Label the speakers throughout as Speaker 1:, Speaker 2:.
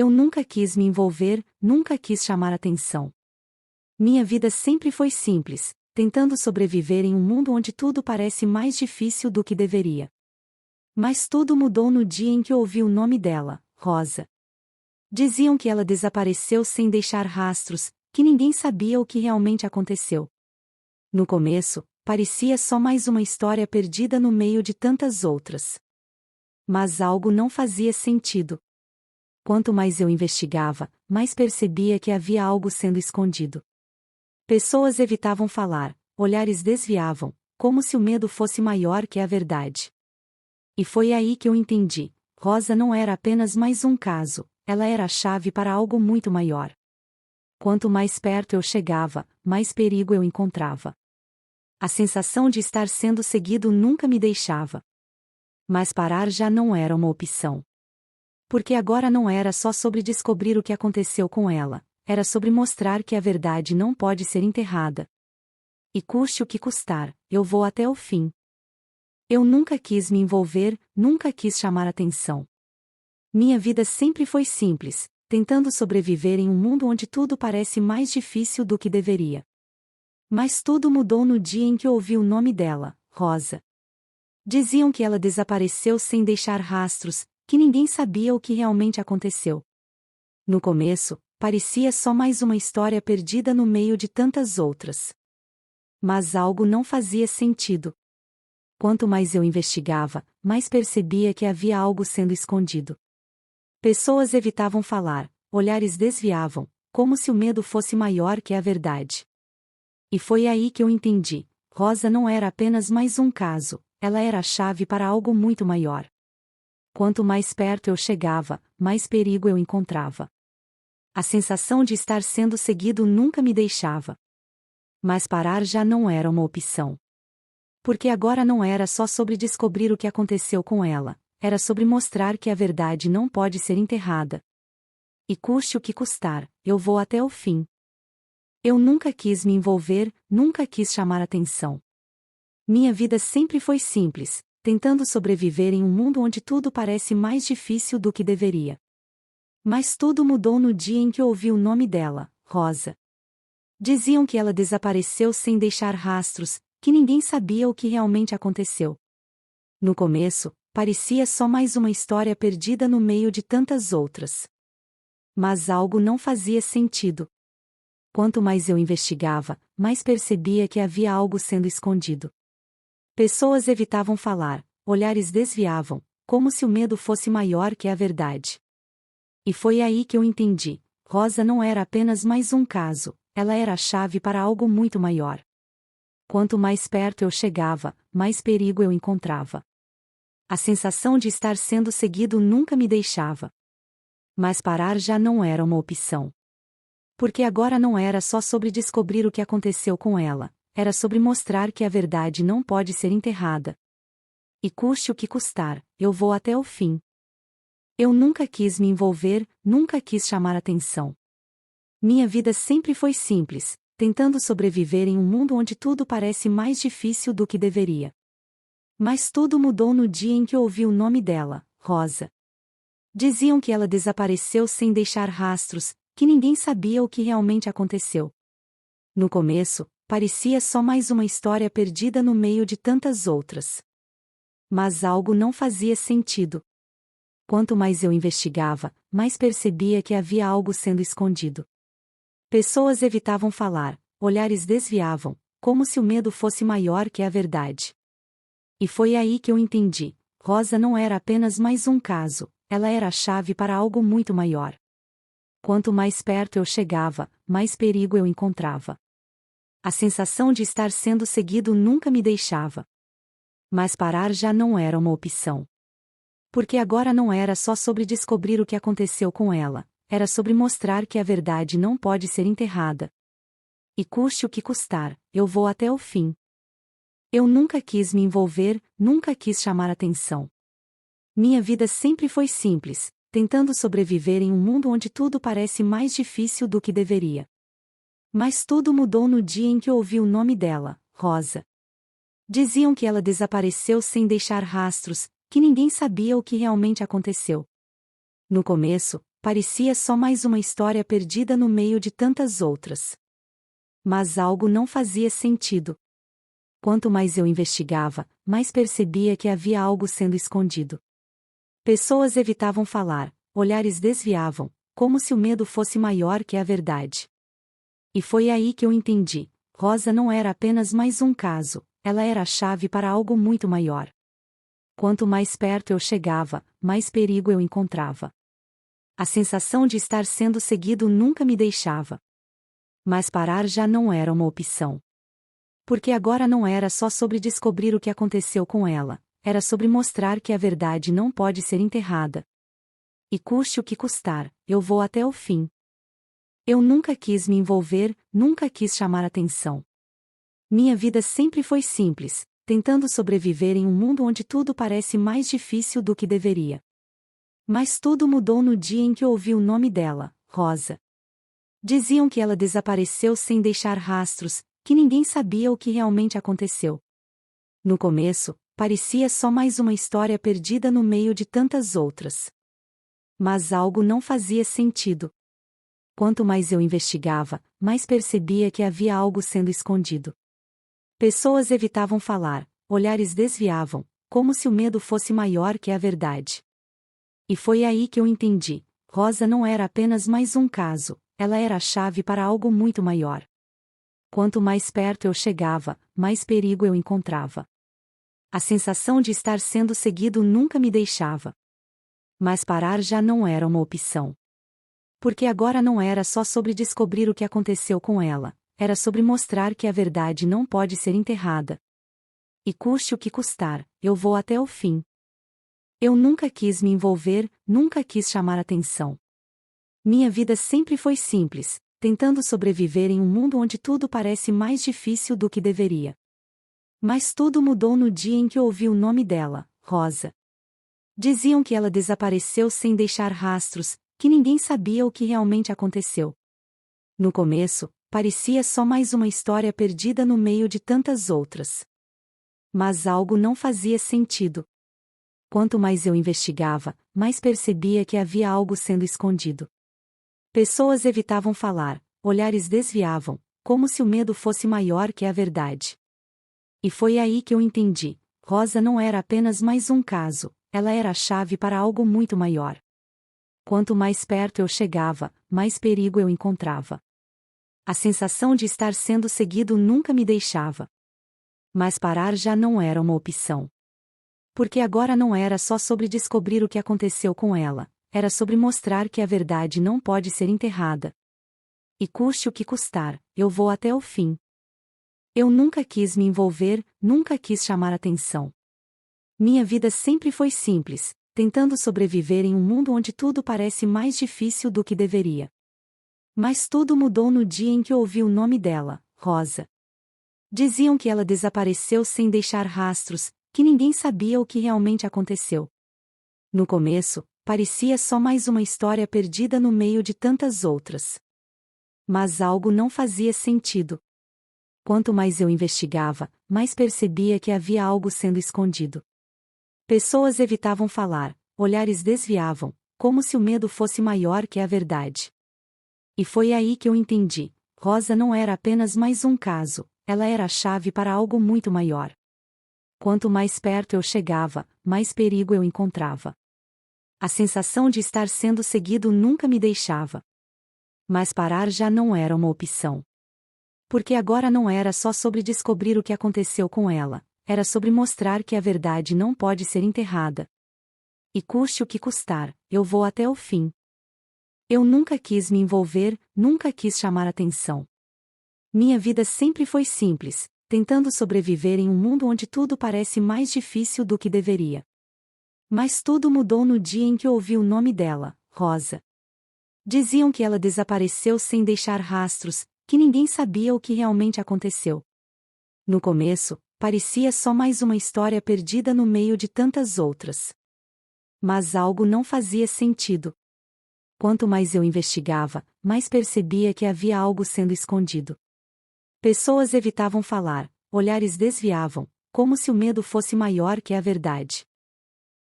Speaker 1: Eu nunca quis me envolver, nunca quis chamar atenção. Minha vida sempre foi simples, tentando sobreviver em um mundo onde tudo parece mais difícil do que deveria. Mas tudo mudou no dia em que ouvi o nome dela, Rosa. Diziam que ela desapareceu sem deixar rastros, que ninguém sabia o que realmente aconteceu. No começo, parecia só mais uma história perdida no meio de tantas outras. Mas algo não fazia sentido. Quanto mais eu investigava, mais percebia que havia algo sendo escondido. Pessoas evitavam falar, olhares desviavam, como se o medo fosse maior que a verdade. E foi aí que eu entendi: Rosa não era apenas mais um caso, ela era a chave para algo muito maior. Quanto mais perto eu chegava, mais perigo eu encontrava. A sensação de estar sendo seguido nunca me deixava. Mas parar já não era uma opção. Porque agora não era só sobre descobrir o que aconteceu com ela, era sobre mostrar que a verdade não pode ser enterrada. E custe o que custar, eu vou até o fim. Eu nunca quis me envolver, nunca quis chamar atenção. Minha vida sempre foi simples, tentando sobreviver em um mundo onde tudo parece mais difícil do que deveria. Mas tudo mudou no dia em que ouvi o nome dela, Rosa. Diziam que ela desapareceu sem deixar rastros, que ninguém sabia o que realmente aconteceu. No começo, parecia só mais uma história perdida no meio de tantas outras. Mas algo não fazia sentido. Quanto mais eu investigava, mais percebia que havia algo sendo escondido. Pessoas evitavam falar, olhares desviavam, como se o medo fosse maior que a verdade. E foi aí que eu entendi: Rosa não era apenas mais um caso, ela era a chave para algo muito maior. Quanto mais perto eu chegava, mais perigo eu encontrava. A sensação de estar sendo seguido nunca me deixava. Mas parar já não era uma opção. Porque agora não era só sobre descobrir o que aconteceu com ela, era sobre mostrar que a verdade não pode ser enterrada. E custe o que custar, eu vou até o fim. Eu nunca quis me envolver, nunca quis chamar atenção. Minha vida sempre foi simples, tentando sobreviver em um mundo onde tudo parece mais difícil do que deveria. Mas tudo mudou no dia em que ouvi o nome dela, Rosa. Diziam que ela desapareceu sem deixar rastros, que ninguém sabia o que realmente aconteceu. No começo, parecia só mais uma história perdida no meio de tantas outras. Mas algo não fazia sentido. Quanto mais eu investigava, mais percebia que havia algo sendo escondido. Pessoas evitavam falar, olhares desviavam, como se o medo fosse maior que a verdade. E foi aí que eu entendi: Rosa não era apenas mais um caso, ela era a chave para algo muito maior. Quanto mais perto eu chegava, mais perigo eu encontrava. A sensação de estar sendo seguido nunca me deixava. Mas parar já não era uma opção. Porque agora não era só sobre descobrir o que aconteceu com ela, era sobre mostrar que a verdade não pode ser enterrada. E custe o que custar, eu vou até o fim. Eu nunca quis me envolver, nunca quis chamar atenção. Minha vida sempre foi simples, tentando sobreviver em um mundo onde tudo parece mais difícil do que deveria. Mas tudo mudou no dia em que ouvi o nome dela, Rosa. Diziam que ela desapareceu sem deixar rastros, que ninguém sabia o que realmente aconteceu. No começo, parecia só mais uma história perdida no meio de tantas outras. Mas algo não fazia sentido. Quanto mais eu investigava, mais percebia que havia algo sendo escondido. Pessoas evitavam falar, olhares desviavam, como se o medo fosse maior que a verdade. E foi aí que eu entendi: Rosa não era apenas mais um caso, ela era a chave para algo muito maior. Quanto mais perto eu chegava, mais perigo eu encontrava. A sensação de estar sendo seguido nunca me deixava. Mas parar já não era uma opção. Porque agora não era só sobre descobrir o que aconteceu com ela, era sobre mostrar que a verdade não pode ser enterrada. E custe o que custar, eu vou até o fim. Eu nunca quis me envolver, nunca quis chamar atenção. Minha vida sempre foi simples, tentando sobreviver em um mundo onde tudo parece mais difícil do que deveria. Mas tudo mudou no dia em que ouvi o nome dela, Rosa. Diziam que ela desapareceu sem deixar rastros, que ninguém sabia o que realmente aconteceu. No começo, parecia só mais uma história perdida no meio de tantas outras. Mas algo não fazia sentido. Quanto mais eu investigava, mais percebia que havia algo sendo escondido. Pessoas evitavam falar, olhares desviavam, como se o medo fosse maior que a verdade. E foi aí que eu entendi: Rosa não era apenas mais um caso, ela era a chave para algo muito maior. Quanto mais perto eu chegava, mais perigo eu encontrava. A sensação de estar sendo seguido nunca me deixava. Mas parar já não era uma opção. Porque agora não era só sobre descobrir o que aconteceu com ela, era sobre mostrar que a verdade não pode ser enterrada. E custe o que custar, eu vou até o fim. Eu nunca quis me envolver, nunca quis chamar atenção. Minha vida sempre foi simples, tentando sobreviver em um mundo onde tudo parece mais difícil do que deveria. Mas tudo mudou no dia em que ouvi o nome dela, Rosa. Diziam que ela desapareceu sem deixar rastros, que ninguém sabia o que realmente aconteceu. No começo, parecia só mais uma história perdida no meio de tantas outras. Mas algo não fazia sentido. Quanto mais eu investigava, mais percebia que havia algo sendo escondido. Pessoas evitavam falar, olhares desviavam, como se o medo fosse maior que a verdade. E foi aí que eu entendi: Rosa não era apenas mais um caso, ela era a chave para algo muito maior. Quanto mais perto eu chegava, mais perigo eu encontrava. A sensação de estar sendo seguido nunca me deixava. Mas parar já não era uma opção. Porque agora não era só sobre descobrir o que aconteceu com ela, era sobre mostrar que a verdade não pode ser enterrada. E custe o que custar, eu vou até o fim. Eu nunca quis me envolver, nunca quis chamar atenção. Minha vida sempre foi simples, tentando sobreviver em um mundo onde tudo parece mais difícil do que deveria. Mas tudo mudou no dia em que ouvi o nome dela, Rosa. Diziam que ela desapareceu sem deixar rastros, que ninguém sabia o que realmente aconteceu. No começo, parecia só mais uma história perdida no meio de tantas outras. Mas algo não fazia sentido. Quanto mais eu investigava, mais percebia que havia algo sendo escondido. Pessoas evitavam falar, olhares desviavam, como se o medo fosse maior que a verdade. E foi aí que eu entendi: Rosa não era apenas mais um caso, ela era a chave para algo muito maior. Quanto mais perto eu chegava, mais perigo eu encontrava. A sensação de estar sendo seguido nunca me deixava. Mas parar já não era uma opção. Porque agora não era só sobre descobrir o que aconteceu com ela, era sobre mostrar que a verdade não pode ser enterrada. E custe o que custar, eu vou até o fim. Eu nunca quis me envolver, nunca quis chamar atenção. Minha vida sempre foi simples, tentando sobreviver em um mundo onde tudo parece mais difícil do que deveria. Mas tudo mudou no dia em que ouvi o nome dela, Rosa. Diziam que ela desapareceu sem deixar rastros, que ninguém sabia o que realmente aconteceu. No começo, parecia só mais uma história perdida no meio de tantas outras. Mas algo não fazia sentido. Quanto mais eu investigava, mais percebia que havia algo sendo escondido. Pessoas evitavam falar, olhares desviavam, como se o medo fosse maior que a verdade. E foi aí que eu entendi: Rosa não era apenas mais um caso, ela era a chave para algo muito maior. Quanto mais perto eu chegava, mais perigo eu encontrava. A sensação de estar sendo seguido nunca me deixava. Mas parar já não era uma opção. Porque agora não era só sobre descobrir o que aconteceu com ela, era sobre mostrar que a verdade não pode ser enterrada. E custe o que custar, eu vou até o fim. Eu nunca quis me envolver, nunca quis chamar atenção. Minha vida sempre foi simples, tentando sobreviver em um mundo onde tudo parece mais difícil do que deveria. Mas tudo mudou no dia em que ouvi o nome dela, Rosa. Diziam que ela desapareceu sem deixar rastros, que ninguém sabia o que realmente aconteceu. No começo, parecia só mais uma história perdida no meio de tantas outras. Mas algo não fazia sentido. Quanto mais eu investigava, mais percebia que havia algo sendo escondido. Pessoas evitavam falar, olhares desviavam, como se o medo fosse maior que a verdade.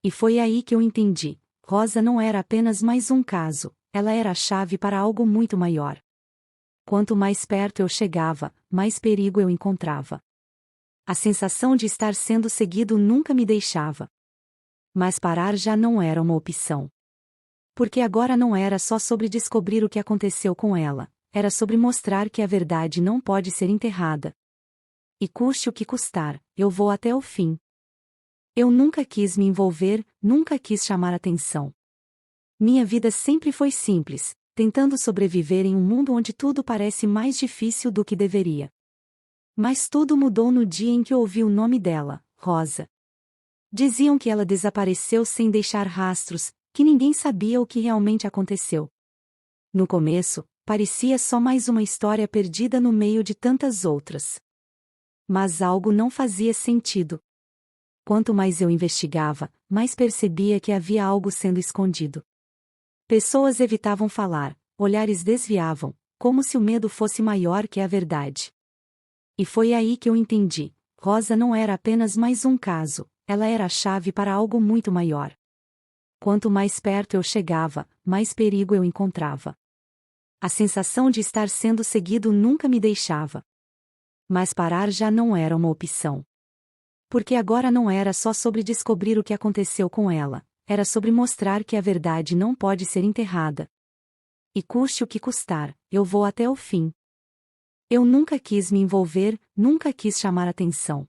Speaker 1: E foi aí que eu entendi: Rosa não era apenas mais um caso, ela era a chave para algo muito maior. Quanto mais perto eu chegava, mais perigo eu encontrava. A sensação de estar sendo seguido nunca me deixava. Mas parar já não era uma opção. Porque agora não era só sobre descobrir o que aconteceu com ela, era sobre mostrar que a verdade não pode ser enterrada. E custe o que custar, eu vou até o fim. Eu nunca quis me envolver, nunca quis chamar atenção. Minha vida sempre foi simples, tentando sobreviver em um mundo onde tudo parece mais difícil do que deveria. Mas tudo mudou no dia em que ouvi o nome dela, Rosa. Diziam que ela desapareceu sem deixar rastros, que ninguém sabia o que realmente aconteceu. No começo, parecia só mais uma história perdida no meio de tantas outras. Mas algo não fazia sentido. Quanto mais eu investigava, mais percebia que havia algo sendo escondido. Pessoas evitavam falar, olhares desviavam, como se o medo fosse maior que a verdade. E foi aí que eu entendi: Rosa não era apenas mais um caso, ela era a chave para algo muito maior. Quanto mais perto eu chegava, mais perigo eu encontrava. A sensação de estar sendo seguido nunca me deixava. Mas parar já não era uma opção. Porque agora não era só sobre descobrir o que aconteceu com ela, era sobre mostrar que a verdade não pode ser enterrada. E custe o que custar, eu vou até o fim. Eu nunca quis me envolver, nunca quis chamar atenção.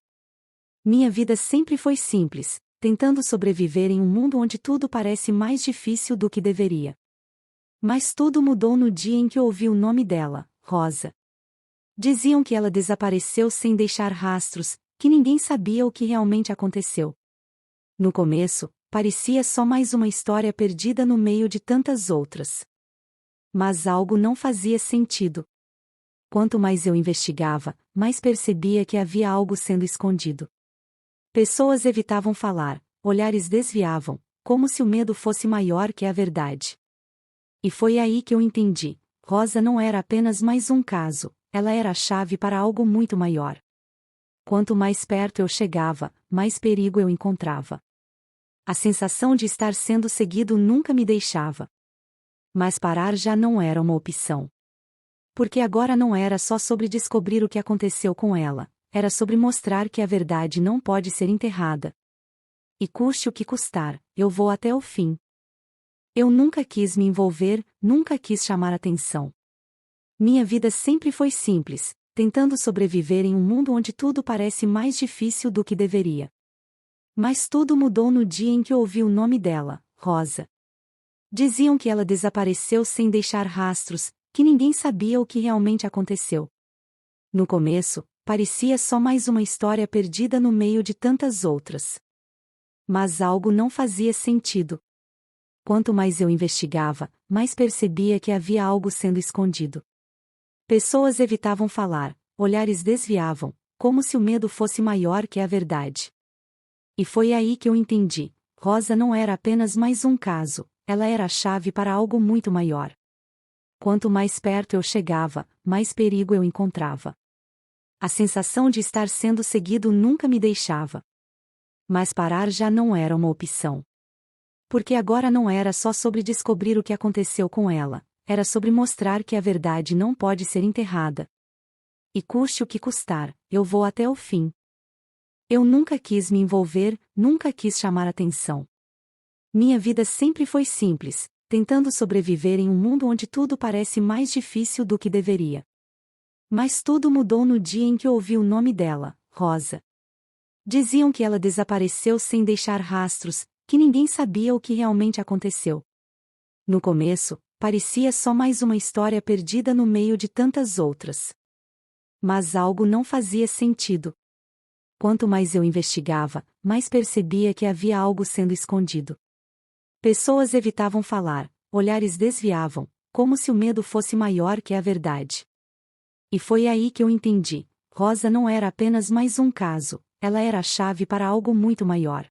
Speaker 1: Minha vida sempre foi simples, tentando sobreviver em um mundo onde tudo parece mais difícil do que deveria. Mas tudo mudou no dia em que ouvi o nome dela, Rosa. Diziam que ela desapareceu sem deixar rastros, que ninguém sabia o que realmente aconteceu. No começo, parecia só mais uma história perdida no meio de tantas outras. Mas algo não fazia sentido. Quanto mais eu investigava, mais percebia que havia algo sendo escondido. Pessoas evitavam falar, olhares desviavam, como se o medo fosse maior que a verdade. E foi aí que eu entendi: Rosa não era apenas mais um caso, ela era a chave para algo muito maior. Quanto mais perto eu chegava, mais perigo eu encontrava. A sensação de estar sendo seguido nunca me deixava. Mas parar já não era uma opção. Porque agora não era só sobre descobrir o que aconteceu com ela, era sobre mostrar que a verdade não pode ser enterrada. E custe o que custar, eu vou até o fim. Eu nunca quis me envolver, nunca quis chamar atenção. Minha vida sempre foi simples, tentando sobreviver em um mundo onde tudo parece mais difícil do que deveria. Mas tudo mudou no dia em que ouvi o nome dela, Rosa. Diziam que ela desapareceu sem deixar rastros, que ninguém sabia o que realmente aconteceu. No começo, parecia só mais uma história perdida no meio de tantas outras. Mas algo não fazia sentido. Quanto mais eu investigava, mais percebia que havia algo sendo escondido. Pessoas evitavam falar, olhares desviavam, como se o medo fosse maior que a verdade. E foi aí que eu entendi: Rosa não era apenas mais um caso, ela era a chave para algo muito maior. Quanto mais perto eu chegava, mais perigo eu encontrava. A sensação de estar sendo seguido nunca me deixava. Mas parar já não era uma opção. Porque agora não era só sobre descobrir o que aconteceu com ela, era sobre mostrar que a verdade não pode ser enterrada. E custe o que custar, eu vou até o fim. Eu nunca quis me envolver, nunca quis chamar atenção. Minha vida sempre foi simples, tentando sobreviver em um mundo onde tudo parece mais difícil do que deveria. Mas tudo mudou no dia em que ouvi o nome dela, Rosa. Diziam que ela desapareceu sem deixar rastros, que ninguém sabia o que realmente aconteceu. No começo, parecia só mais uma história perdida no meio de tantas outras. Mas algo não fazia sentido. Quanto mais eu investigava, mais percebia que havia algo sendo escondido. Pessoas evitavam falar, olhares desviavam, como se o medo fosse maior que a verdade. E foi aí que eu entendi: Rosa não era apenas mais um caso, ela era a chave para algo muito maior.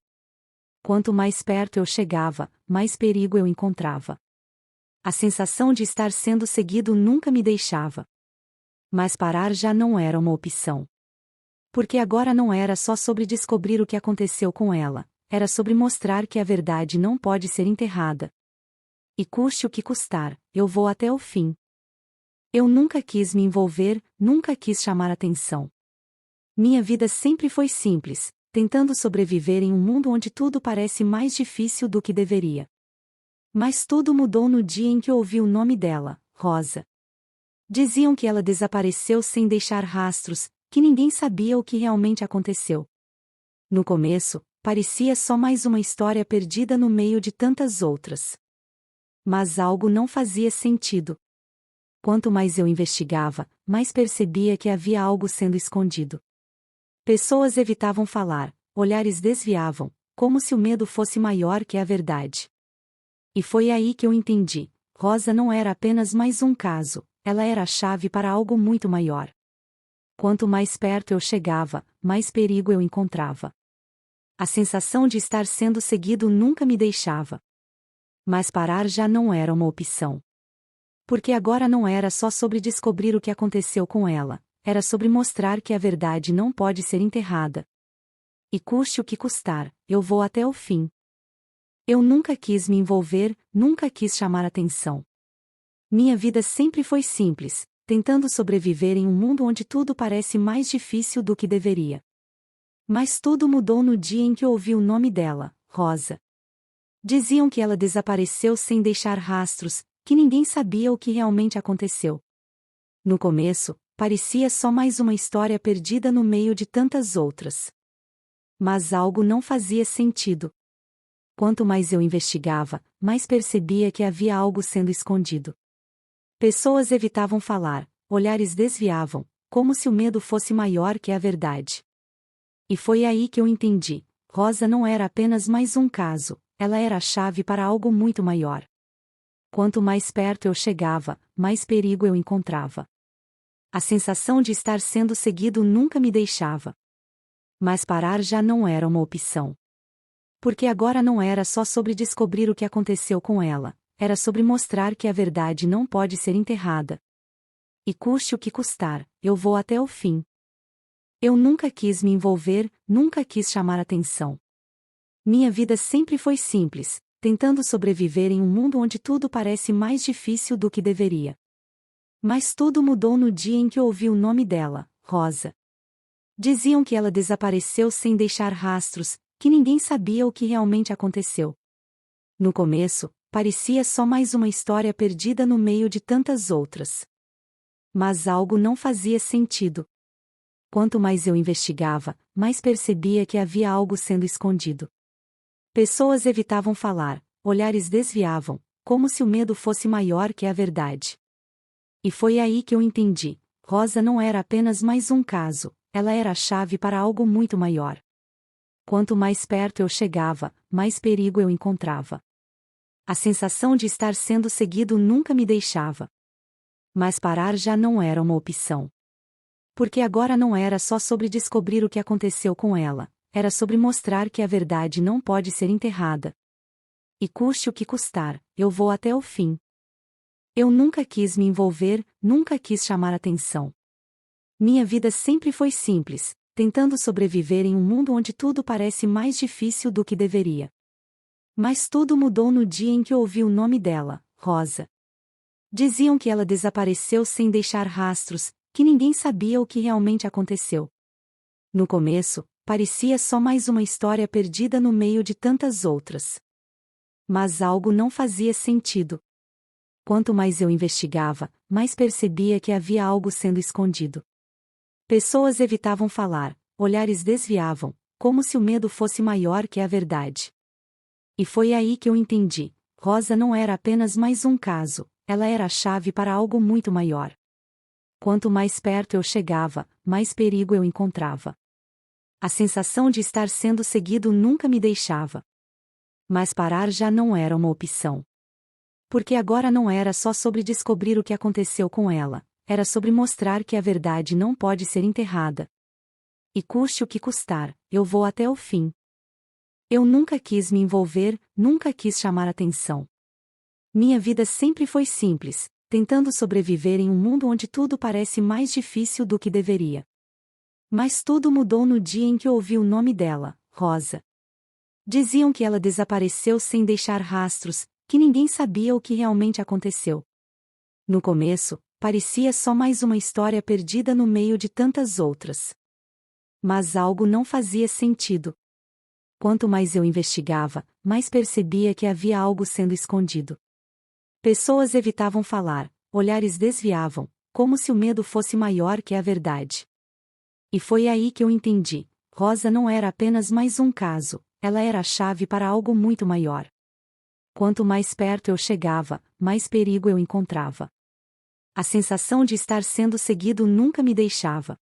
Speaker 1: Quanto mais perto eu chegava, mais perigo eu encontrava. A sensação de estar sendo seguido nunca me deixava. Mas parar já não era uma opção. Porque agora não era só sobre descobrir o que aconteceu com ela, era sobre mostrar que a verdade não pode ser enterrada. E custe o que custar, eu vou até o fim. Eu nunca quis me envolver, nunca quis chamar atenção. Minha vida sempre foi simples, tentando sobreviver em um mundo onde tudo parece mais difícil do que deveria. Mas tudo mudou no dia em que ouvi o nome dela, Rosa. Diziam que ela desapareceu sem deixar rastros, que ninguém sabia o que realmente aconteceu. No começo, parecia só mais uma história perdida no meio de tantas outras. Mas algo não fazia sentido. Quanto mais eu investigava, mais percebia que havia algo sendo escondido. Pessoas evitavam falar, olhares desviavam, como se o medo fosse maior que a verdade. E foi aí que eu entendi: Rosa não era apenas mais um caso, ela era a chave para algo muito maior. Quanto mais perto eu chegava, mais perigo eu encontrava. A sensação de estar sendo seguido nunca me deixava. Mas parar já não era uma opção. Porque agora não era só sobre descobrir o que aconteceu com ela, era sobre mostrar que a verdade não pode ser enterrada. E custe o que custar, eu vou até o fim. Eu nunca quis me envolver, nunca quis chamar atenção. Minha vida sempre foi simples, tentando sobreviver em um mundo onde tudo parece mais difícil do que deveria. Mas tudo mudou no dia em que ouvi o nome dela, Rosa. Diziam que ela desapareceu sem deixar rastros, que ninguém sabia o que realmente aconteceu. No começo, parecia só mais uma história perdida no meio de tantas outras. Mas algo não fazia sentido. Quanto mais eu investigava, mais percebia que havia algo sendo escondido. Pessoas evitavam falar, olhares desviavam, como se o medo fosse maior que a verdade. E foi aí que eu entendi: Rosa não era apenas mais um caso, ela era a chave para algo muito maior. Quanto mais perto eu chegava, mais perigo eu encontrava. A sensação de estar sendo seguido nunca me deixava. Mas parar já não era uma opção. Porque agora não era só sobre descobrir o que aconteceu com ela, era sobre mostrar que a verdade não pode ser enterrada. E custe o que custar, eu vou até o fim. Eu nunca quis me envolver, nunca quis chamar atenção. Minha vida sempre foi simples, tentando sobreviver em um mundo onde tudo parece mais difícil do que deveria. Mas tudo mudou no dia em que ouvi o nome dela, Rosa. Diziam que ela desapareceu sem deixar rastros, que ninguém sabia o que realmente aconteceu. No começo, parecia só mais uma história perdida no meio de tantas outras. Mas algo não fazia sentido. Quanto mais eu investigava, mais percebia que havia algo sendo escondido. Pessoas evitavam falar, olhares desviavam, como se o medo fosse maior que a verdade. E foi aí que eu entendi: Rosa não era apenas mais um caso, ela era a chave para algo muito maior. Quanto mais perto eu chegava, mais perigo eu encontrava. A sensação de estar sendo seguido nunca me deixava. Mas parar já não era uma opção. Porque agora não era só sobre descobrir o que aconteceu com ela, era sobre mostrar que a verdade não pode ser enterrada. E custe o que custar, eu vou até o fim. Eu nunca quis me envolver, nunca quis chamar atenção. Minha vida sempre foi simples, tentando sobreviver em um mundo onde tudo parece mais difícil do que deveria. Mas tudo mudou no dia em que ouvi o nome dela, Rosa. Diziam que ela desapareceu sem deixar rastros, que ninguém sabia o que realmente aconteceu. No começo, parecia só mais uma história perdida no meio de tantas outras. Mas algo não fazia sentido. Quanto mais eu investigava, mais percebia que havia algo sendo escondido. Pessoas evitavam falar, olhares desviavam, como se o medo fosse maior que a verdade. E foi aí que eu entendi: Rosa não era apenas mais um caso, ela era a chave para algo muito maior. Quanto mais perto eu chegava, mais perigo eu encontrava. A sensação de estar sendo seguido nunca me deixava. Mas parar já não era uma opção. Porque agora não era só sobre descobrir o que aconteceu com ela, era sobre mostrar que a verdade não pode ser enterrada. E custe o que custar, eu vou até o fim. Eu nunca quis me envolver, nunca quis chamar atenção. Minha vida sempre foi simples, tentando sobreviver em um mundo onde tudo parece mais difícil do que deveria. Mas tudo mudou no dia em que ouvi o nome dela, Rosa. Diziam que ela desapareceu sem deixar rastros, que ninguém sabia o que realmente aconteceu. No começo, parecia só mais uma história perdida no meio de tantas outras. Mas algo não fazia sentido. Quanto mais eu investigava, mais percebia que havia algo sendo escondido. Pessoas evitavam falar, olhares desviavam, como se o medo fosse maior que a verdade. E foi aí que eu entendi: Rosa não era apenas mais um caso, ela era a chave para algo muito maior. Quanto mais perto eu chegava, mais perigo eu encontrava. A sensação de estar sendo seguido nunca me deixava.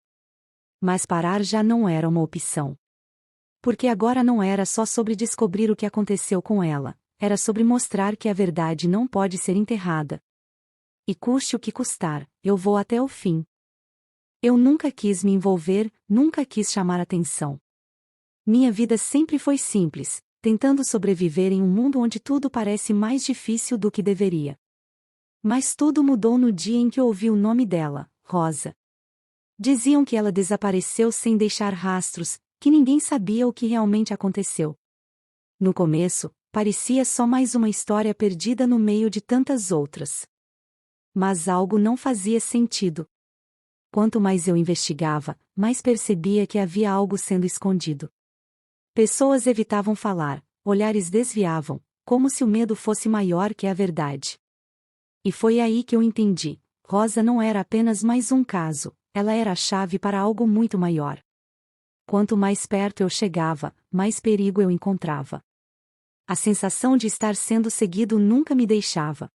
Speaker 1: Mas parar já não era uma opção. Porque agora não era só sobre descobrir o que aconteceu com ela, era sobre mostrar que a verdade não pode ser enterrada. E custe o que custar, eu vou até o fim. Eu nunca quis me envolver, nunca quis chamar atenção. Minha vida sempre foi simples, tentando sobreviver em um mundo onde tudo parece mais difícil do que deveria. Mas tudo mudou no dia em que ouvi o nome dela, Rosa. Diziam que ela desapareceu sem deixar rastros, que ninguém sabia o que realmente aconteceu. No começo, parecia só mais uma história perdida no meio de tantas outras. Mas algo não fazia sentido. Quanto mais eu investigava, mais percebia que havia algo sendo escondido. Pessoas evitavam falar, olhares desviavam, como se o medo fosse maior que a verdade. E foi aí que eu entendi: Rosa não era apenas mais um caso, ela era a chave para algo muito maior. Quanto mais perto eu chegava, mais perigo eu encontrava. A sensação de estar sendo seguido nunca me deixava.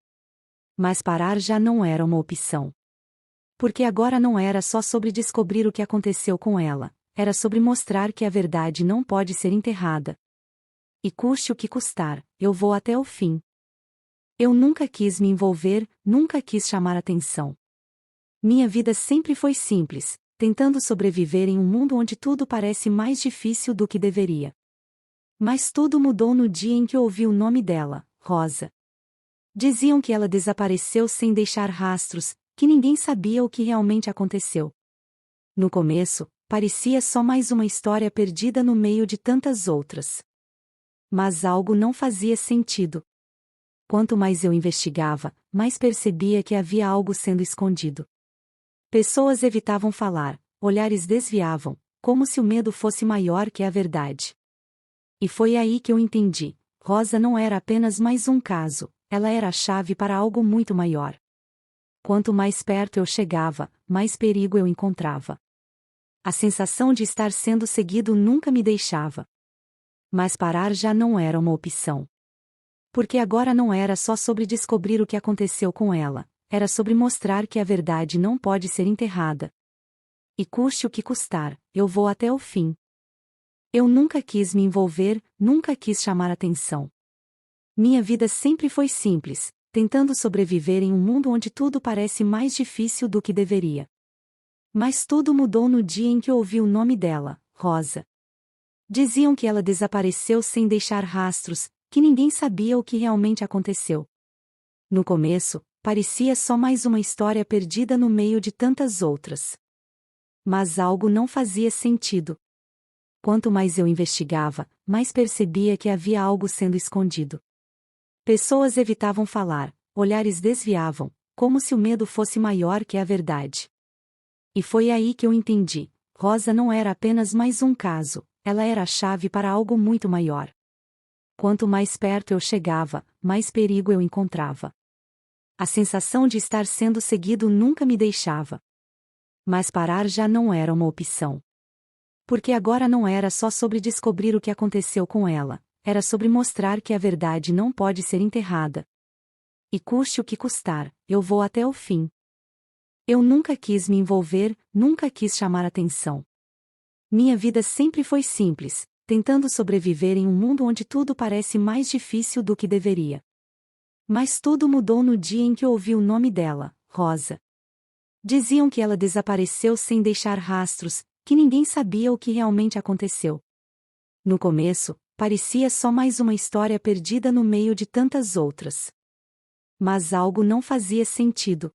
Speaker 1: Mas parar já não era uma opção. Porque agora não era só sobre descobrir o que aconteceu com ela, era sobre mostrar que a verdade não pode ser enterrada. E custe o que custar, eu vou até o fim. Eu nunca quis me envolver, nunca quis chamar atenção. Minha vida sempre foi simples, tentando sobreviver em um mundo onde tudo parece mais difícil do que deveria. Mas tudo mudou no dia em que ouvi o nome dela, Rosa. Diziam que ela desapareceu sem deixar rastros, que ninguém sabia o que realmente aconteceu. No começo, parecia só mais uma história perdida no meio de tantas outras. Mas algo não fazia sentido. Quanto mais eu investigava, mais percebia que havia algo sendo escondido. Pessoas evitavam falar, olhares desviavam, como se o medo fosse maior que a verdade. E foi aí que eu entendi: Rosa não era apenas mais um caso, ela era a chave para algo muito maior. Quanto mais perto eu chegava, mais perigo eu encontrava. A sensação de estar sendo seguido nunca me deixava. Mas parar já não era uma opção. Porque agora não era só sobre descobrir o que aconteceu com ela, era sobre mostrar que a verdade não pode ser enterrada. E custe o que custar, eu vou até o fim. Eu nunca quis me envolver, nunca quis chamar atenção. Minha vida sempre foi simples, tentando sobreviver em um mundo onde tudo parece mais difícil do que deveria. Mas tudo mudou no dia em que ouvi o nome dela, Rosa. Diziam que ela desapareceu sem deixar rastros, que ninguém sabia o que realmente aconteceu. No começo, parecia só mais uma história perdida no meio de tantas outras. Mas algo não fazia sentido. Quanto mais eu investigava, mais percebia que havia algo sendo escondido. Pessoas evitavam falar, olhares desviavam, como se o medo fosse maior que a verdade. E foi aí que eu entendi: Rosa não era apenas mais um caso, ela era a chave para algo muito maior. Quanto mais perto eu chegava, mais perigo eu encontrava. A sensação de estar sendo seguido nunca me deixava. Mas parar já não era uma opção. Porque agora não era só sobre descobrir o que aconteceu com ela, era sobre mostrar que a verdade não pode ser enterrada. E custe o que custar, eu vou até o fim. Eu nunca quis me envolver, nunca quis chamar atenção. Minha vida sempre foi simples, tentando sobreviver em um mundo onde tudo parece mais difícil do que deveria. Mas tudo mudou no dia em que ouvi o nome dela, Rosa. Diziam que ela desapareceu sem deixar rastros, que ninguém sabia o que realmente aconteceu. No começo, parecia só mais uma história perdida no meio de tantas outras. Mas algo não fazia sentido.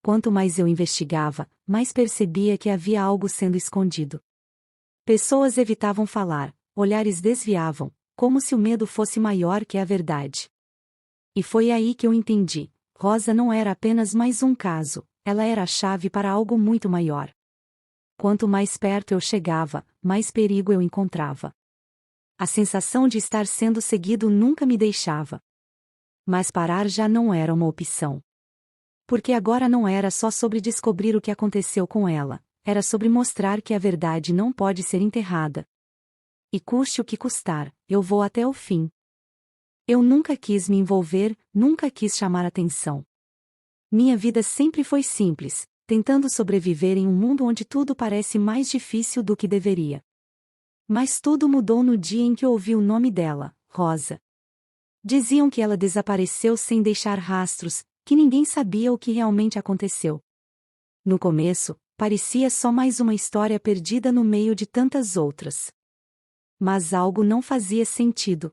Speaker 1: Quanto mais eu investigava, mais percebia que havia algo sendo escondido. Pessoas evitavam falar, olhares desviavam, como se o medo fosse maior que a verdade. E foi aí que eu entendi: Rosa não era apenas mais um caso, ela era a chave para algo muito maior. Quanto mais perto eu chegava, mais perigo eu encontrava. A sensação de estar sendo seguido nunca me deixava. Mas parar já não era uma opção. Porque agora não era só sobre descobrir o que aconteceu com ela, era sobre mostrar que a verdade não pode ser enterrada. E custe o que custar, eu vou até o fim. Eu nunca quis me envolver, nunca quis chamar atenção. Minha vida sempre foi simples, tentando sobreviver em um mundo onde tudo parece mais difícil do que deveria. Mas tudo mudou no dia em que ouvi o nome dela, Rosa. Diziam que ela desapareceu sem deixar rastros, que ninguém sabia o que realmente aconteceu. No começo, parecia só mais uma história perdida no meio de tantas outras. Mas algo não fazia sentido.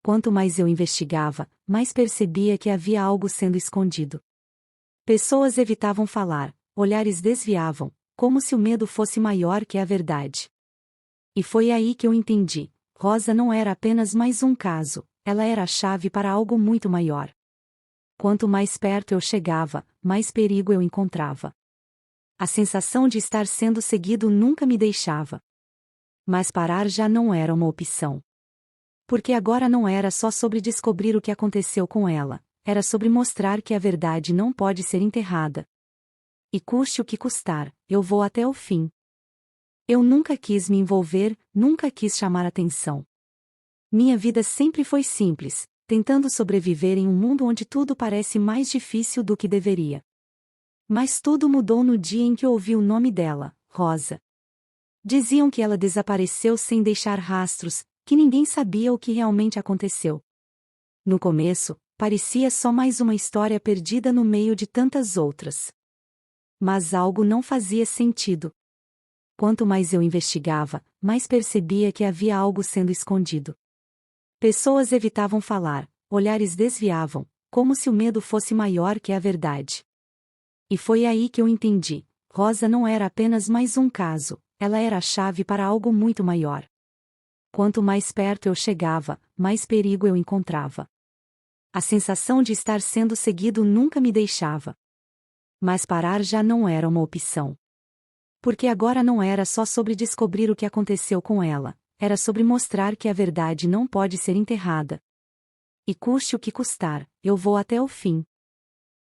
Speaker 1: Quanto mais eu investigava, mais percebia que havia algo sendo escondido. Pessoas evitavam falar, olhares desviavam, como se o medo fosse maior que a verdade. E foi aí que eu entendi: Rosa não era apenas mais um caso, ela era a chave para algo muito maior. Quanto mais perto eu chegava, mais perigo eu encontrava. A sensação de estar sendo seguido nunca me deixava. Mas parar já não era uma opção. Porque agora não era só sobre descobrir o que aconteceu com ela, era sobre mostrar que a verdade não pode ser enterrada. E custe o que custar, eu vou até o fim. Eu nunca quis me envolver, nunca quis chamar atenção. Minha vida sempre foi simples, tentando sobreviver em um mundo onde tudo parece mais difícil do que deveria. Mas tudo mudou no dia em que ouvi o nome dela, Rosa. Diziam que ela desapareceu sem deixar rastros, que ninguém sabia o que realmente aconteceu. No começo, parecia só mais uma história perdida no meio de tantas outras. Mas algo não fazia sentido. Quanto mais eu investigava, mais percebia que havia algo sendo escondido. Pessoas evitavam falar, olhares desviavam, como se o medo fosse maior que a verdade. E foi aí que eu entendi: Rosa não era apenas mais um caso, ela era a chave para algo muito maior. Quanto mais perto eu chegava, mais perigo eu encontrava. A sensação de estar sendo seguido nunca me deixava. Mas parar já não era uma opção. Porque agora não era só sobre descobrir o que aconteceu com ela, era sobre mostrar que a verdade não pode ser enterrada. E custe o que custar, eu vou até o fim.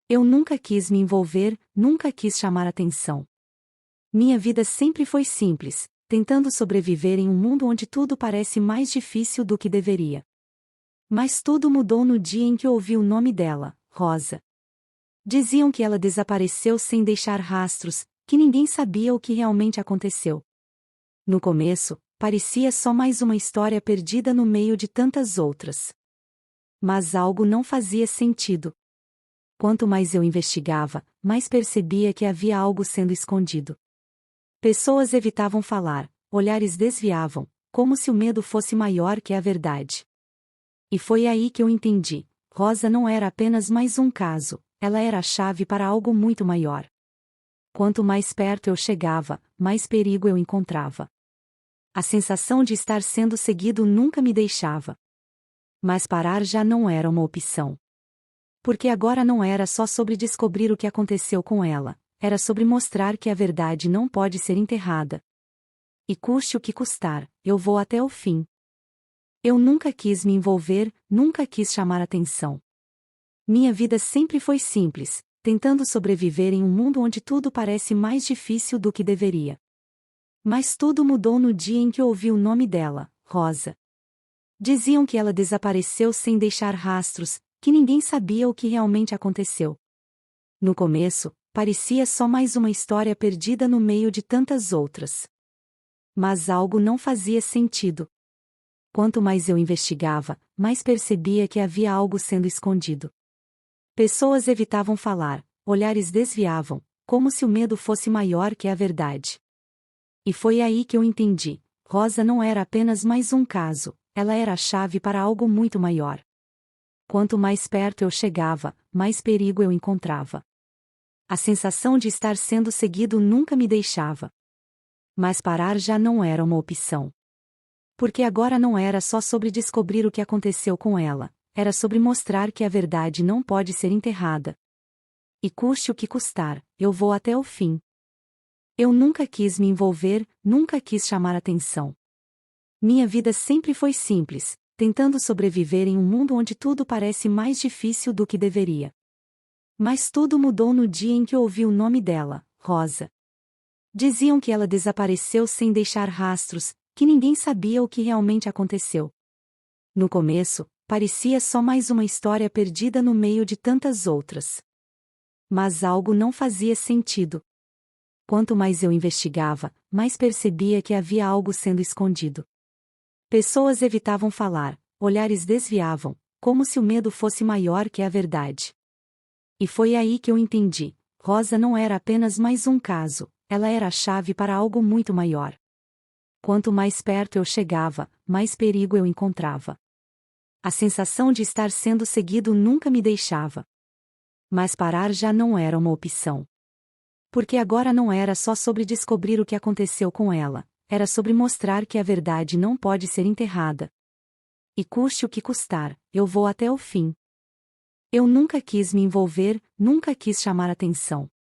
Speaker 1: Eu nunca quis me envolver, nunca quis chamar atenção. Minha vida sempre foi simples, tentando sobreviver em um mundo onde tudo parece mais difícil do que deveria. Mas tudo mudou no dia em que ouvi o nome dela, Rosa. Diziam que ela desapareceu sem deixar rastros, que ninguém sabia o que realmente aconteceu. No começo, parecia só mais uma história perdida no meio de tantas outras. Mas algo não fazia sentido. Quanto mais eu investigava, mais percebia que havia algo sendo escondido. Pessoas evitavam falar, olhares desviavam, como se o medo fosse maior que a verdade. E foi aí que eu entendi: Rosa não era apenas mais um caso, ela era a chave para algo muito maior. Quanto mais perto eu chegava, mais perigo eu encontrava. A sensação de estar sendo seguido nunca me deixava. Mas parar já não era uma opção. Porque agora não era só sobre descobrir o que aconteceu com ela, era sobre mostrar que a verdade não pode ser enterrada. E custe o que custar, eu vou até o fim. Eu nunca quis me envolver, nunca quis chamar atenção. Minha vida sempre foi simples, tentando sobreviver em um mundo onde tudo parece mais difícil do que deveria. Mas tudo mudou no dia em que ouvi o nome dela, Rosa. Diziam que ela desapareceu sem deixar rastros, que ninguém sabia o que realmente aconteceu. No começo, parecia só mais uma história perdida no meio de tantas outras. Mas algo não fazia sentido. Quanto mais eu investigava, mais percebia que havia algo sendo escondido. Pessoas evitavam falar, olhares desviavam, como se o medo fosse maior que a verdade. E foi aí que eu entendi: Rosa não era apenas mais um caso, ela era a chave para algo muito maior. Quanto mais perto eu chegava, mais perigo eu encontrava. A sensação de estar sendo seguido nunca me deixava. Mas parar já não era uma opção. Porque agora não era só sobre descobrir o que aconteceu com ela, era sobre mostrar que a verdade não pode ser enterrada. E custe o que custar, eu vou até o fim. Eu nunca quis me envolver, nunca quis chamar atenção. Minha vida sempre foi simples, tentando sobreviver em um mundo onde tudo parece mais difícil do que deveria. Mas tudo mudou no dia em que ouvi o nome dela, Rosa. Diziam que ela desapareceu sem deixar rastros, que ninguém sabia o que realmente aconteceu. No começo, parecia só mais uma história perdida no meio de tantas outras. Mas algo não fazia sentido. Quanto mais eu investigava, mais percebia que havia algo sendo escondido. Pessoas evitavam falar, olhares desviavam, como se o medo fosse maior que a verdade. E foi aí que eu entendi: Rosa não era apenas mais um caso, ela era a chave para algo muito maior. Quanto mais perto eu chegava, mais perigo eu encontrava. A sensação de estar sendo seguido nunca me deixava. Mas parar já não era uma opção. Porque agora não era só sobre descobrir o que aconteceu com ela, era sobre mostrar que a verdade não pode ser enterrada. E custe o que custar, eu vou até o fim. Eu nunca quis me envolver, nunca quis chamar atenção.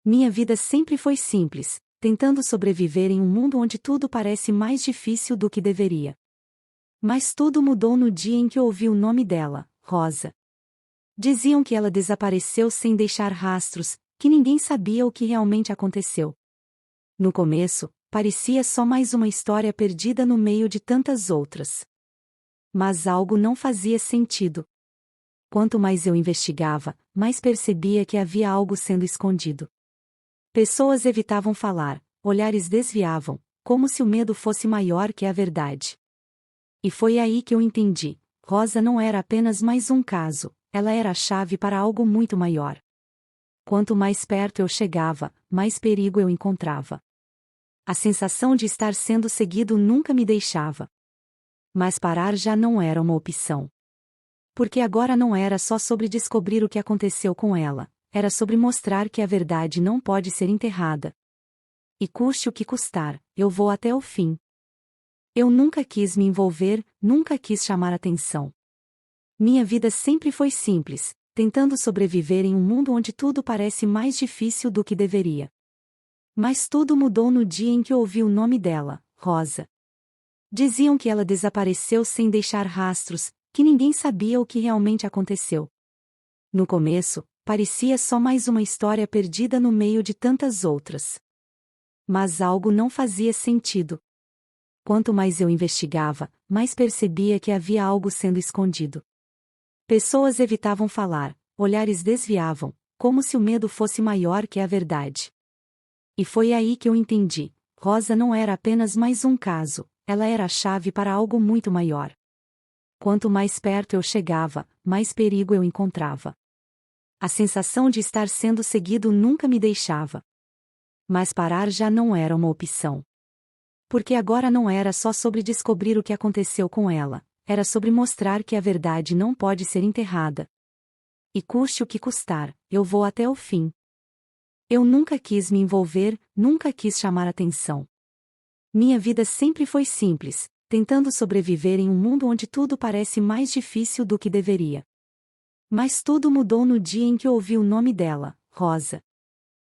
Speaker 1: Minha vida sempre foi simples, tentando sobreviver em um mundo onde tudo parece mais difícil do que deveria. Mas tudo mudou no dia em que ouvi o nome dela, Rosa. Diziam que ela desapareceu sem deixar rastros, que ninguém sabia o que realmente aconteceu. No começo, parecia só mais uma história perdida no meio de tantas outras. Mas algo não fazia sentido. Quanto mais eu investigava, mais percebia que havia algo sendo escondido. Pessoas evitavam falar, olhares desviavam, como se o medo fosse maior que a verdade. E foi aí que eu entendi: Rosa não era apenas mais um caso, ela era a chave para algo muito maior. Quanto mais perto eu chegava, mais perigo eu encontrava. A sensação de estar sendo seguido nunca me deixava. Mas parar já não era uma opção. Porque agora não era só sobre descobrir o que aconteceu com ela, era sobre mostrar que a verdade não pode ser enterrada. E custe o que custar, eu vou até o fim. Eu nunca quis me envolver, nunca quis chamar atenção. Minha vida sempre foi simples, tentando sobreviver em um mundo onde tudo parece mais difícil do que deveria. Mas tudo mudou no dia em que ouvi o nome dela, Rosa. Diziam que ela desapareceu sem deixar rastros, que ninguém sabia o que realmente aconteceu. No começo, parecia só mais uma história perdida no meio de tantas outras. Mas algo não fazia sentido. Quanto mais eu investigava, mais percebia que havia algo sendo escondido. Pessoas evitavam falar, olhares desviavam, como se o medo fosse maior que a verdade. E foi aí que eu entendi: Rosa não era apenas mais um caso, ela era a chave para algo muito maior. Quanto mais perto eu chegava, mais perigo eu encontrava. A sensação de estar sendo seguido nunca me deixava. Mas parar já não era uma opção. Porque agora não era só sobre descobrir o que aconteceu com ela, era sobre mostrar que a verdade não pode ser enterrada. E custe o que custar, eu vou até o fim. Eu nunca quis me envolver, nunca quis chamar atenção. Minha vida sempre foi simples, tentando sobreviver em um mundo onde tudo parece mais difícil do que deveria. Mas tudo mudou no dia em que ouvi o nome dela, Rosa.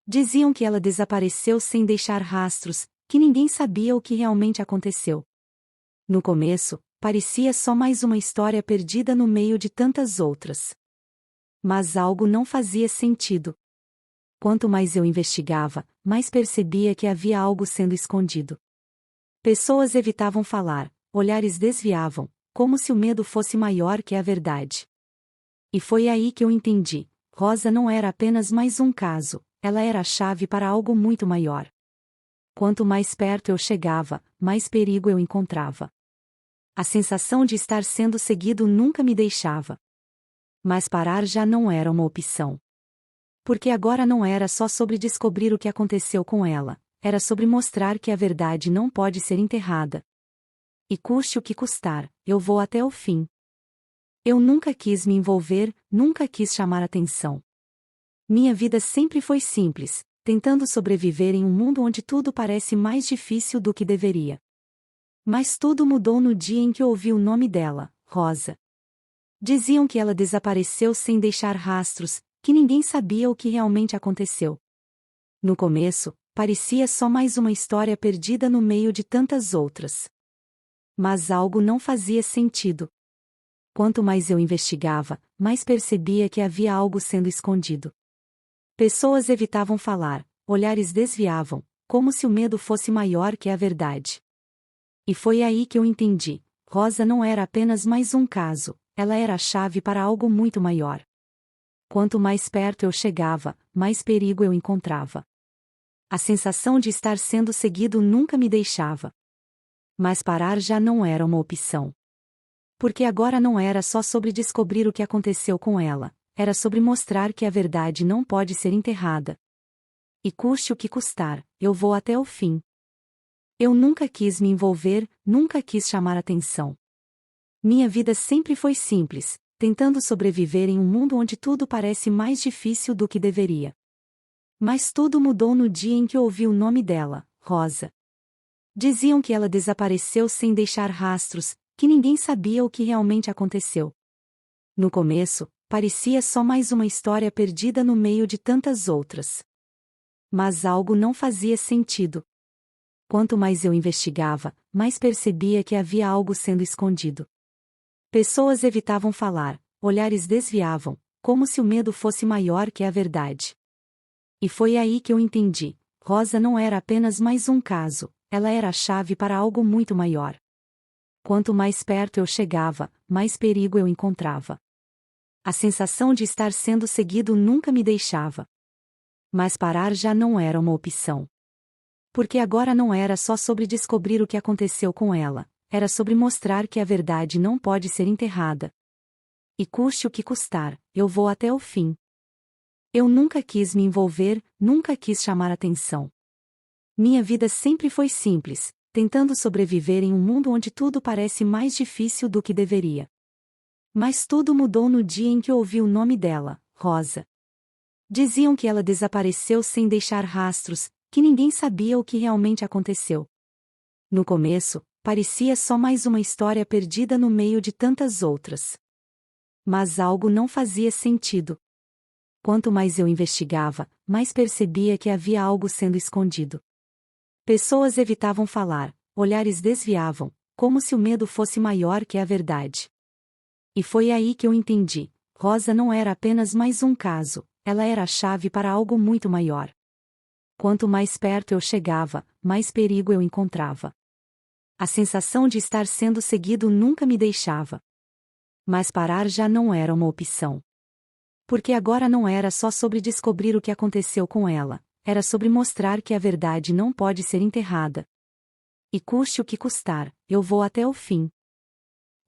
Speaker 1: Diziam que ela desapareceu sem deixar rastros, que ninguém sabia o que realmente aconteceu. No começo, parecia só mais uma história perdida no meio de tantas outras. Mas algo não fazia sentido. Quanto mais eu investigava, mais percebia que havia algo sendo escondido. Pessoas evitavam falar, olhares desviavam, como se o medo fosse maior que a verdade. E foi aí que eu entendi: Rosa não era apenas mais um caso, ela era a chave para algo muito maior. Quanto mais perto eu chegava, mais perigo eu encontrava. A sensação de estar sendo seguido nunca me deixava. Mas parar já não era uma opção. Porque agora não era só sobre descobrir o que aconteceu com ela, era sobre mostrar que a verdade não pode ser enterrada. E custe o que custar, eu vou até o fim. Eu nunca quis me envolver, nunca quis chamar atenção. Minha vida sempre foi simples, tentando sobreviver em um mundo onde tudo parece mais difícil do que deveria. Mas tudo mudou no dia em que ouvi o nome dela, Rosa. Diziam que ela desapareceu sem deixar rastros, que ninguém sabia o que realmente aconteceu. No começo, parecia só mais uma história perdida no meio de tantas outras. Mas algo não fazia sentido. Quanto mais eu investigava, mais percebia que havia algo sendo escondido. Pessoas evitavam falar, olhares desviavam, como se o medo fosse maior que a verdade. E foi aí que eu entendi: Rosa não era apenas mais um caso, ela era a chave para algo muito maior. Quanto mais perto eu chegava, mais perigo eu encontrava. A sensação de estar sendo seguido nunca me deixava. Mas parar já não era uma opção. Porque agora não era só sobre descobrir o que aconteceu com ela, era sobre mostrar que a verdade não pode ser enterrada. E custe o que custar, eu vou até o fim. Eu nunca quis me envolver, nunca quis chamar atenção. Minha vida sempre foi simples, tentando sobreviver em um mundo onde tudo parece mais difícil do que deveria. Mas tudo mudou no dia em que ouvi o nome dela, Rosa. Diziam que ela desapareceu sem deixar rastros, que ninguém sabia o que realmente aconteceu. No começo, parecia só mais uma história perdida no meio de tantas outras. Mas algo não fazia sentido. Quanto mais eu investigava, mais percebia que havia algo sendo escondido. Pessoas evitavam falar, olhares desviavam, como se o medo fosse maior que a verdade. E foi aí que eu entendi: Rosa não era apenas mais um caso, ela era a chave para algo muito maior. Quanto mais perto eu chegava, mais perigo eu encontrava. A sensação de estar sendo seguido nunca me deixava. Mas parar já não era uma opção. Porque agora não era só sobre descobrir o que aconteceu com ela, era sobre mostrar que a verdade não pode ser enterrada. E custe o que custar, eu vou até o fim. Eu nunca quis me envolver, nunca quis chamar atenção. Minha vida sempre foi simples, tentando sobreviver em um mundo onde tudo parece mais difícil do que deveria. Mas tudo mudou no dia em que ouvi o nome dela, Rosa. Diziam que ela desapareceu sem deixar rastros, que ninguém sabia o que realmente aconteceu. No começo, parecia só mais uma história perdida no meio de tantas outras. Mas algo não fazia sentido. Quanto mais eu investigava, mais percebia que havia algo sendo escondido. Pessoas evitavam falar, olhares desviavam, como se o medo fosse maior que a verdade. E foi aí que eu entendi: Rosa não era apenas mais um caso, ela era a chave para algo muito maior. Quanto mais perto eu chegava, mais perigo eu encontrava. A sensação de estar sendo seguido nunca me deixava. Mas parar já não era uma opção. Porque agora não era só sobre descobrir o que aconteceu com ela, era sobre mostrar que a verdade não pode ser enterrada. E custe o que custar, eu vou até o fim.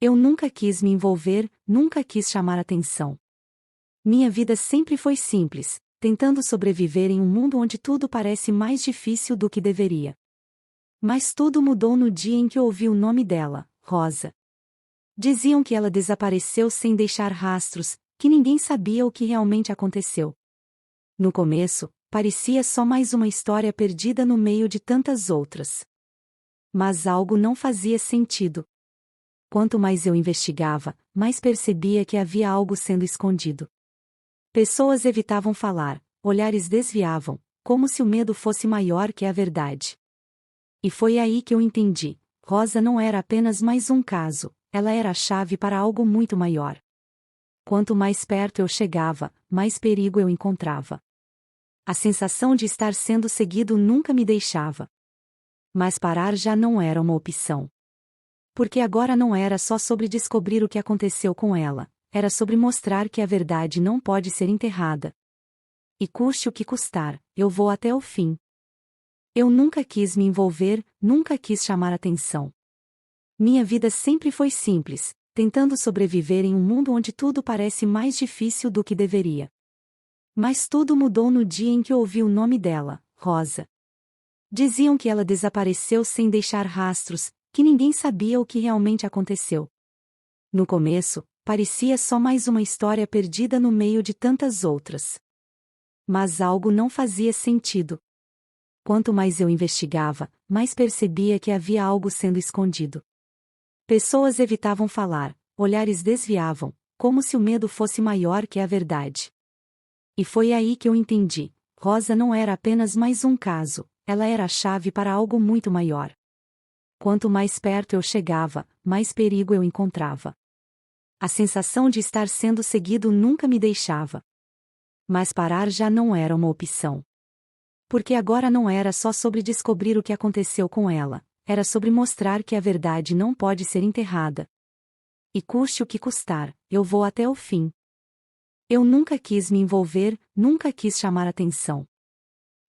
Speaker 1: Eu nunca quis me envolver, nunca quis chamar atenção. Minha vida sempre foi simples, tentando sobreviver em um mundo onde tudo parece mais difícil do que deveria. Mas tudo mudou no dia em que ouvi o nome dela, Rosa. Diziam que ela desapareceu sem deixar rastros, que ninguém sabia o que realmente aconteceu. No começo, parecia só mais uma história perdida no meio de tantas outras. Mas algo não fazia sentido. Quanto mais eu investigava, mais percebia que havia algo sendo escondido. Pessoas evitavam falar, olhares desviavam, como se o medo fosse maior que a verdade. E foi aí que eu entendi: Rosa não era apenas mais um caso, ela era a chave para algo muito maior. Quanto mais perto eu chegava, mais perigo eu encontrava. A sensação de estar sendo seguido nunca me deixava. Mas parar já não era uma opção. Porque agora não era só sobre descobrir o que aconteceu com ela, era sobre mostrar que a verdade não pode ser enterrada. E custe o que custar, eu vou até o fim. Eu nunca quis me envolver, nunca quis chamar atenção. Minha vida sempre foi simples, tentando sobreviver em um mundo onde tudo parece mais difícil do que deveria. Mas tudo mudou no dia em que ouvi o nome dela, Rosa. Diziam que ela desapareceu sem deixar rastros, que ninguém sabia o que realmente aconteceu. No começo, parecia só mais uma história perdida no meio de tantas outras. Mas algo não fazia sentido. Quanto mais eu investigava, mais percebia que havia algo sendo escondido. Pessoas evitavam falar, olhares desviavam, como se o medo fosse maior que a verdade. E foi aí que eu entendi: Rosa não era apenas mais um caso, ela era a chave para algo muito maior. Quanto mais perto eu chegava, mais perigo eu encontrava. A sensação de estar sendo seguido nunca me deixava. Mas parar já não era uma opção. Porque agora não era só sobre descobrir o que aconteceu com ela, era sobre mostrar que a verdade não pode ser enterrada. E custe o que custar, eu vou até o fim. Eu nunca quis me envolver, nunca quis chamar atenção.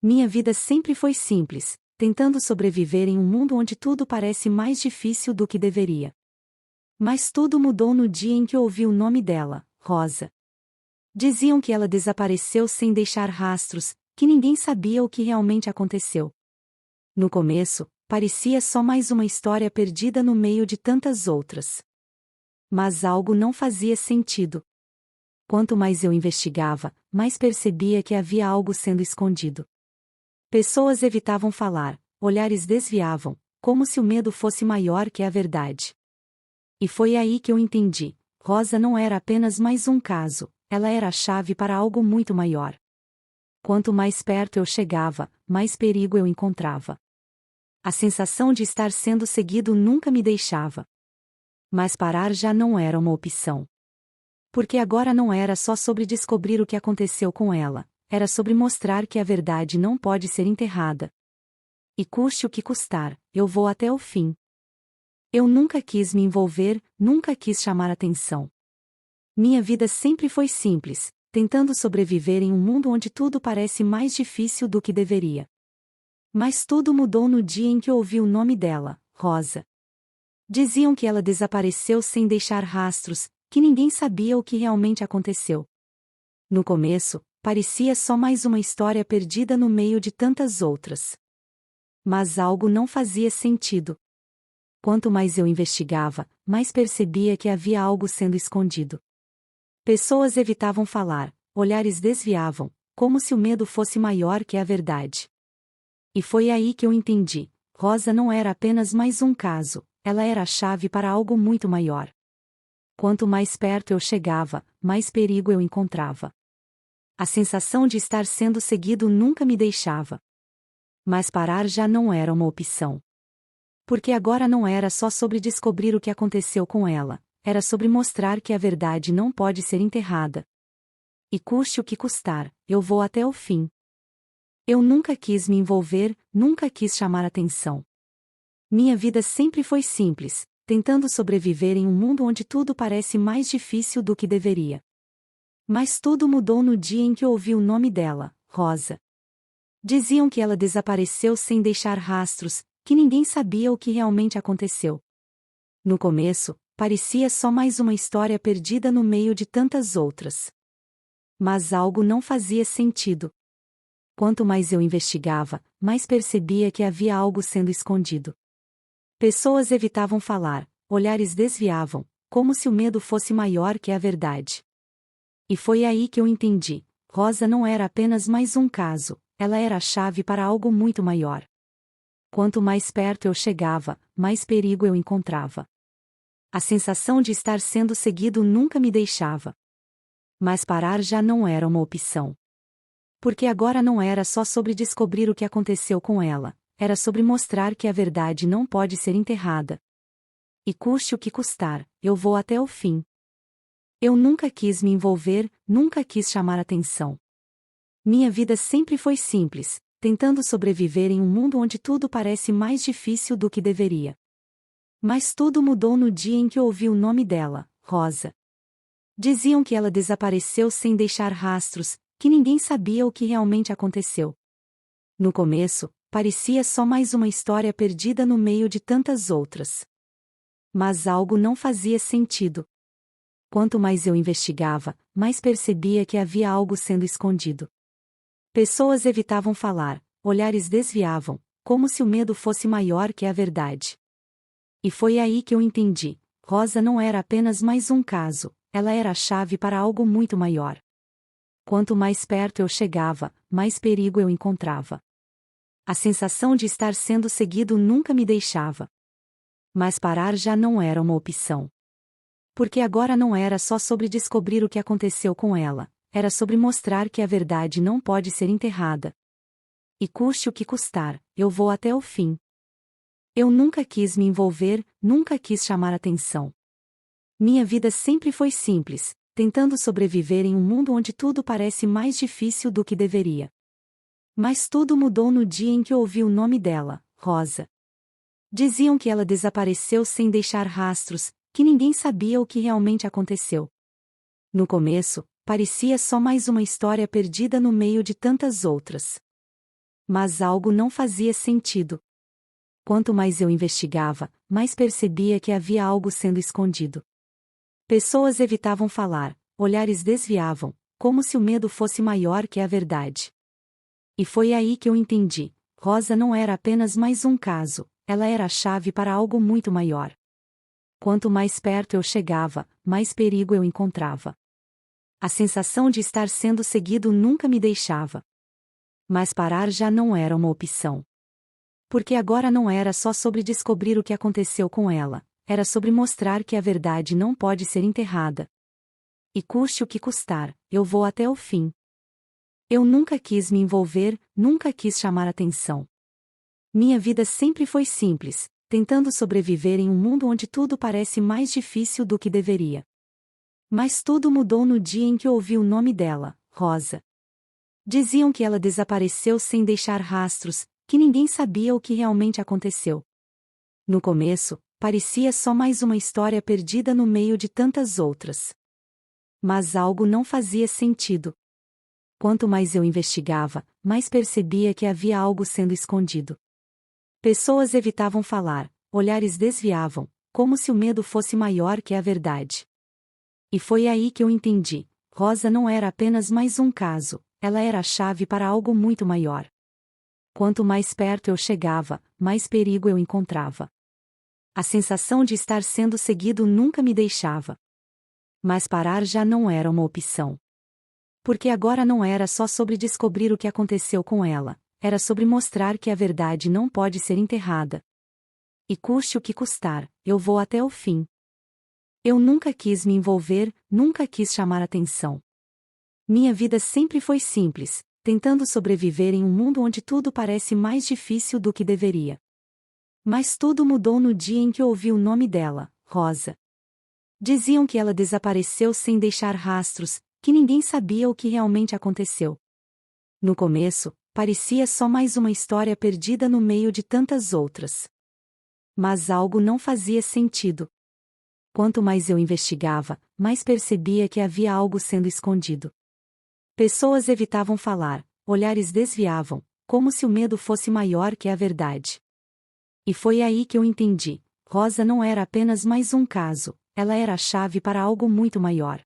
Speaker 1: Minha vida sempre foi simples, tentando sobreviver em um mundo onde tudo parece mais difícil do que deveria. Mas tudo mudou no dia em que ouvi o nome dela, Rosa. Diziam que ela desapareceu sem deixar rastros, que ninguém sabia o que realmente aconteceu. No começo, parecia só mais uma história perdida no meio de tantas outras. Mas algo não fazia sentido. Quanto mais eu investigava, mais percebia que havia algo sendo escondido. Pessoas evitavam falar, olhares desviavam, como se o medo fosse maior que a verdade. E foi aí que eu entendi: Rosa não era apenas mais um caso, ela era a chave para algo muito maior. Quanto mais perto eu chegava, mais perigo eu encontrava. A sensação de estar sendo seguido nunca me deixava. Mas parar já não era uma opção. Porque agora não era só sobre descobrir o que aconteceu com ela, era sobre mostrar que a verdade não pode ser enterrada. E custe o que custar, eu vou até o fim. Eu nunca quis me envolver, nunca quis chamar atenção. Minha vida sempre foi simples, tentando sobreviver em um mundo onde tudo parece mais difícil do que deveria. Mas tudo mudou no dia em que ouvi o nome dela, Rosa. Diziam que ela desapareceu sem deixar rastros, que ninguém sabia o que realmente aconteceu. No começo, parecia só mais uma história perdida no meio de tantas outras. Mas algo não fazia sentido. Quanto mais eu investigava, mais percebia que havia algo sendo escondido. Pessoas evitavam falar, olhares desviavam, como se o medo fosse maior que a verdade. E foi aí que eu entendi: Rosa não era apenas mais um caso, ela era a chave para algo muito maior. Quanto mais perto eu chegava, mais perigo eu encontrava. A sensação de estar sendo seguido nunca me deixava. Mas parar já não era uma opção. Porque agora não era só sobre descobrir o que aconteceu com ela, era sobre mostrar que a verdade não pode ser enterrada. E custe o que custar, eu vou até o fim. Eu nunca quis me envolver, nunca quis chamar atenção. Minha vida sempre foi simples, tentando sobreviver em um mundo onde tudo parece mais difícil do que deveria. Mas tudo mudou no dia em que ouvi o nome dela, Rosa. Diziam que ela desapareceu sem deixar rastros, que ninguém sabia o que realmente aconteceu. No começo, parecia só mais uma história perdida no meio de tantas outras. Mas algo não fazia sentido. Quanto mais eu investigava, mais percebia que havia algo sendo escondido. Pessoas evitavam falar, olhares desviavam, como se o medo fosse maior que a verdade. E foi aí que eu entendi: Rosa não era apenas mais um caso, ela era a chave para algo muito maior. Quanto mais perto eu chegava, mais perigo eu encontrava. A sensação de estar sendo seguido nunca me deixava. Mas parar já não era uma opção. Porque agora não era só sobre descobrir o que aconteceu com ela, era sobre mostrar que a verdade não pode ser enterrada. E custe o que custar, eu vou até o fim. Eu nunca quis me envolver, nunca quis chamar atenção. Minha vida sempre foi simples, tentando sobreviver em um mundo onde tudo parece mais difícil do que deveria. Mas tudo mudou no dia em que ouvi o nome dela, Rosa. Diziam que ela desapareceu sem deixar rastros, que ninguém sabia o que realmente aconteceu. No começo, parecia só mais uma história perdida no meio de tantas outras. Mas algo não fazia sentido. Quanto mais eu investigava, mais percebia que havia algo sendo escondido. Pessoas evitavam falar, olhares desviavam, como se o medo fosse maior que a verdade. E foi aí que eu entendi: Rosa não era apenas mais um caso, ela era a chave para algo muito maior. Quanto mais perto eu chegava, mais perigo eu encontrava. A sensação de estar sendo seguido nunca me deixava. Mas parar já não era uma opção. Porque agora não era só sobre descobrir o que aconteceu com ela, era sobre mostrar que a verdade não pode ser enterrada. E custe o que custar, eu vou até o fim. Eu nunca quis me envolver, nunca quis chamar atenção. Minha vida sempre foi simples, tentando sobreviver em um mundo onde tudo parece mais difícil do que deveria. Mas tudo mudou no dia em que ouvi o nome dela, Rosa. Diziam que ela desapareceu sem deixar rastros, que ninguém sabia o que realmente aconteceu. No começo, parecia só mais uma história perdida no meio de tantas outras. Mas algo não fazia sentido. Quanto mais eu investigava, mais percebia que havia algo sendo escondido. Pessoas evitavam falar, olhares desviavam, como se o medo fosse maior que a verdade. E foi aí que eu entendi: Rosa não era apenas mais um caso, ela era a chave para algo muito maior. Quanto mais perto eu chegava, mais perigo eu encontrava. A sensação de estar sendo seguido nunca me deixava. Mas parar já não era uma opção. Porque agora não era só sobre descobrir o que aconteceu com ela, era sobre mostrar que a verdade não pode ser enterrada. E custe o que custar, eu vou até o fim. Eu nunca quis me envolver, nunca quis chamar atenção. Minha vida sempre foi simples, tentando sobreviver em um mundo onde tudo parece mais difícil do que deveria. Mas tudo mudou no dia em que ouvi o nome dela, Rosa. Diziam que ela desapareceu sem deixar rastros, que ninguém sabia o que realmente aconteceu. No começo, parecia só mais uma história perdida no meio de tantas outras. Mas algo não fazia sentido. Quanto mais eu investigava, mais percebia que havia algo sendo escondido. Pessoas evitavam falar, olhares desviavam, como se o medo fosse maior que a verdade. E foi aí que eu entendi: Rosa não era apenas mais um caso, ela era a chave para algo muito maior. Quanto mais perto eu chegava, mais perigo eu encontrava. A sensação de estar sendo seguido nunca me deixava. Mas parar já não era uma opção. Porque agora não era só sobre descobrir o que aconteceu com ela, era sobre mostrar que a verdade não pode ser enterrada. E custe o que custar, eu vou até o fim. Eu nunca quis me envolver, nunca quis chamar atenção. Minha vida sempre foi simples, tentando sobreviver em um mundo onde tudo parece mais difícil do que deveria. Mas tudo mudou no dia em que ouvi o nome dela, Rosa. Diziam que ela desapareceu sem deixar rastros, que ninguém sabia o que realmente aconteceu. No começo, parecia só mais uma história perdida no meio de tantas outras. Mas algo não fazia sentido. Quanto mais eu investigava, mais percebia que havia algo sendo escondido. Pessoas evitavam falar, olhares desviavam, como se o medo fosse maior que a verdade. E foi aí que eu entendi: Rosa não era apenas mais um caso, ela era a chave para algo muito maior.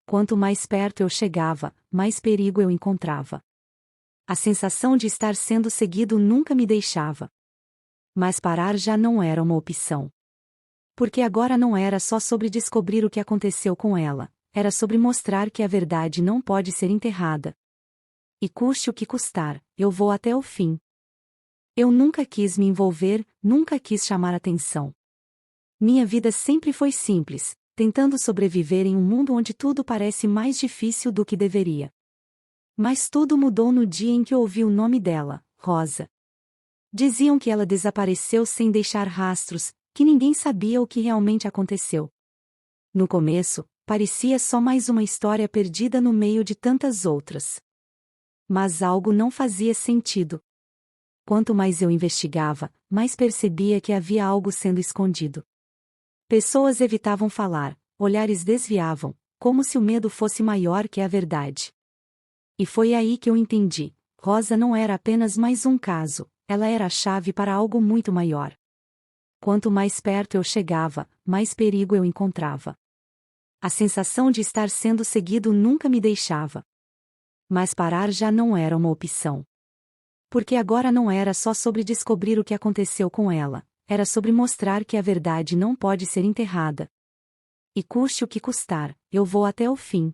Speaker 1: Quanto mais perto eu chegava, mais perigo eu encontrava. A sensação de estar sendo seguido nunca me deixava. Mas parar já não era uma opção. Porque agora não era só sobre descobrir o que aconteceu com ela, era sobre mostrar que a verdade não pode ser enterrada. E custe o que custar, eu vou até o fim. Eu nunca quis me envolver, nunca quis chamar atenção. Minha vida sempre foi simples, tentando sobreviver em um mundo onde tudo parece mais difícil do que deveria. Mas tudo mudou no dia em que ouvi o nome dela, Rosa. Diziam que ela desapareceu sem deixar rastros, que ninguém sabia o que realmente aconteceu. No começo, parecia só mais uma história perdida no meio de tantas outras. Mas algo não fazia sentido. Quanto mais eu investigava, mais percebia que havia algo sendo escondido. Pessoas evitavam falar, olhares desviavam, como se o medo fosse maior que a verdade. E foi aí que eu entendi: Rosa não era apenas mais um caso, ela era a chave para algo muito maior. Quanto mais perto eu chegava, mais perigo eu encontrava. A sensação de estar sendo seguido nunca me deixava. Mas parar já não era uma opção. Porque agora não era só sobre descobrir o que aconteceu com ela, era sobre mostrar que a verdade não pode ser enterrada. E custe o que custar, eu vou até o fim.